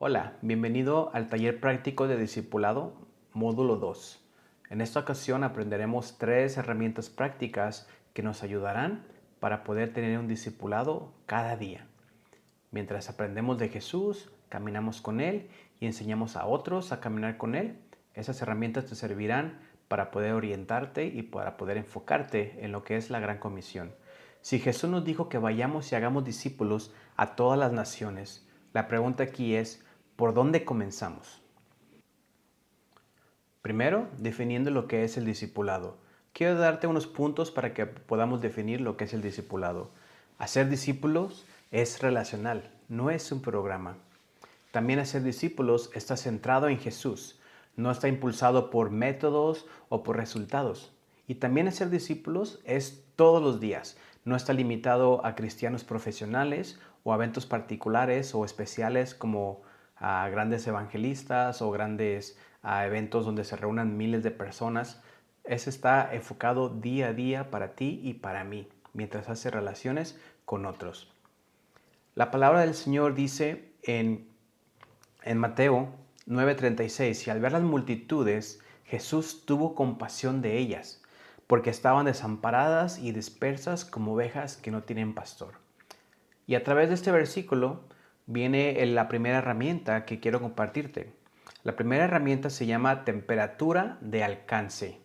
Hola, bienvenido al taller práctico de discipulado, módulo 2. En esta ocasión aprenderemos 3 herramientas prácticas que nos ayudarán para poder tener un discipulado cada día. Mientras aprendemos de Jesús, caminamos con Él y enseñamos a otros a caminar con Él, esas herramientas te servirán para poder orientarte y para poder enfocarte en lo que es la gran comisión. Si Jesús nos dijo que vayamos y hagamos discípulos a todas las naciones, la pregunta aquí es, ¿por dónde comenzamos? Primero, definiendo lo que es el discipulado. Quiero darte unos puntos para que podamos definir lo que es el discipulado. Hacer discípulos es relacional, no es un programa. También hacer discípulos está centrado en Jesús, no está impulsado por métodos o por resultados. Y también hacer discípulos es todos los días, no está limitado a cristianos profesionales o a eventos particulares o especiales como a grandes evangelistas o grandes eventos donde se reúnan miles de personas. Ese está enfocado día a día para ti y para mí, mientras hace relaciones con otros. La palabra del Señor dice en Mateo 9:36, y al ver las multitudes, Jesús tuvo compasión de ellas, porque estaban desamparadas y dispersas como ovejas que no tienen pastor. Y a través de este versículo viene la primera herramienta que quiero compartirte. La primera herramienta se llama temperatura de alcance.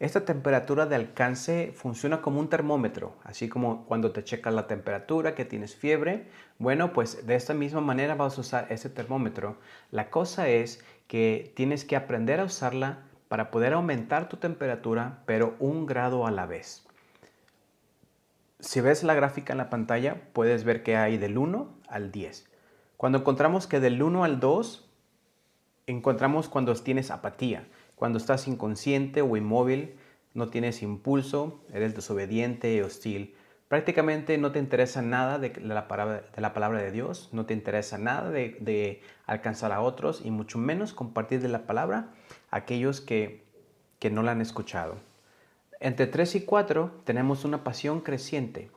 Esta temperatura de alcance funciona como un termómetro, así como cuando te checas la temperatura, que tienes fiebre. Bueno, pues de esta misma manera vas a usar ese termómetro. La cosa es que tienes que aprender a usarla para poder aumentar tu temperatura, pero 1 grado a la vez. Si ves la gráfica en la pantalla, puedes ver que hay del 1 al 10. Cuando encontramos que del 1 al 2, encontramos cuando tienes apatía, cuando estás inconsciente o inmóvil, no tienes impulso, eres desobediente y hostil. Prácticamente no te interesa nada de la palabra de Dios, no te interesa nada de alcanzar a otros y mucho menos compartir de la palabra a aquellos que no la han escuchado. Entre 3 y 4 tenemos una pasión creciente.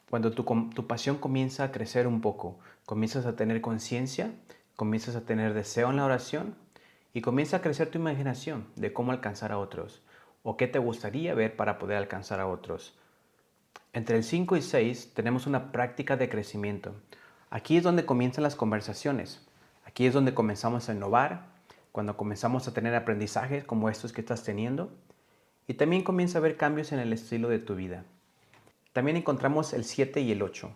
Cuando tu pasión comienza a crecer un poco, comienzas a tener conciencia, comienzas a tener deseo en la oración y comienza a crecer tu imaginación de cómo alcanzar a otros o qué te gustaría ver para poder alcanzar a otros. Entre el 5 y 6 tenemos una práctica de crecimiento. Aquí es donde comienzan las conversaciones. Aquí es donde comenzamos a innovar, cuando comenzamos a tener aprendizajes como estos que estás teniendo. Y también comienza a haber cambios en el estilo de tu vida. También encontramos el 7 y el 8,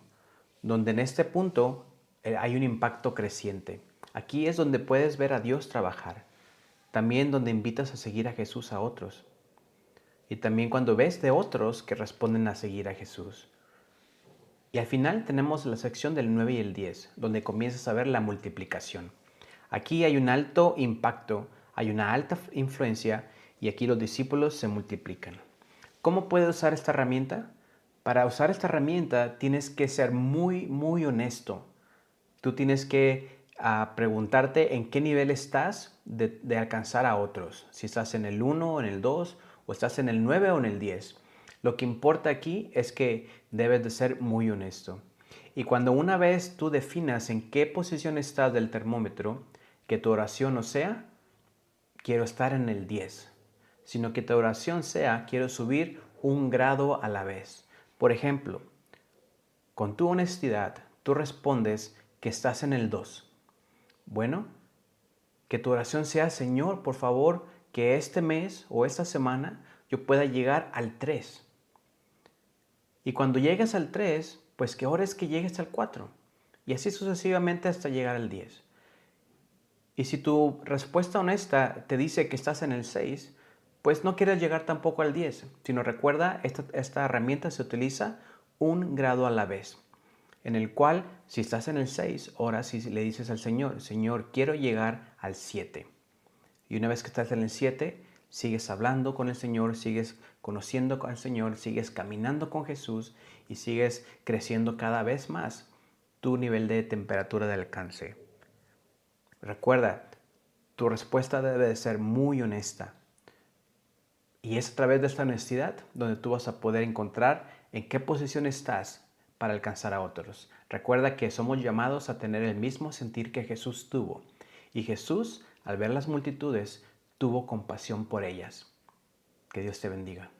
donde en este punto hay un impacto creciente. Aquí es donde puedes ver a Dios trabajar. También donde invitas a seguir a Jesús a otros. Y también cuando ves de otros que responden a seguir a Jesús. Y al final tenemos la sección del 9 y el 10, donde comienzas a ver la multiplicación. Aquí hay un alto impacto, hay una alta influencia y aquí los discípulos se multiplican. ¿Cómo puedes usar esta herramienta? Para usar esta herramienta tienes que ser muy honesto. Tú tienes que preguntarte en qué nivel estás de alcanzar a otros. Si estás en el 1 o en el 2 o estás en el 9 o en el 10. Lo que importa aquí es que debes de ser muy honesto. Y cuando una vez tú definas en qué posición estás del termómetro, que tu oración no sea, quiero estar en el 10, sino que tu oración sea, quiero subir 1 grado a la vez. Por ejemplo, con tu honestidad, tú respondes que estás en el 2. Bueno, que tu oración sea, Señor, por favor, que este mes o esta semana yo pueda llegar al 3. Y cuando llegues al 3, pues que ores que llegues al 4. Y así sucesivamente hasta llegar al 10. Y si tu respuesta honesta te dice que estás en el 6, pues no quieres llegar tampoco al 10, sino recuerda, esta herramienta se utiliza 1 grado a la vez, en el cual si estás en el 6, ahora sí le dices al Señor, Señor, quiero llegar al 7. Y una vez que estás en el 7, sigues hablando con el Señor, sigues conociendo al Señor, sigues caminando con Jesús y sigues creciendo cada vez más tu nivel de temperatura de alcance. Recuerda, tu respuesta debe de ser muy honesta. Y es a través de esta honestidad donde tú vas a poder encontrar en qué posición estás para alcanzar a otros. Recuerda que somos llamados a tener el mismo sentir que Jesús tuvo. Y Jesús, al ver las multitudes, tuvo compasión por ellas. Que Dios te bendiga.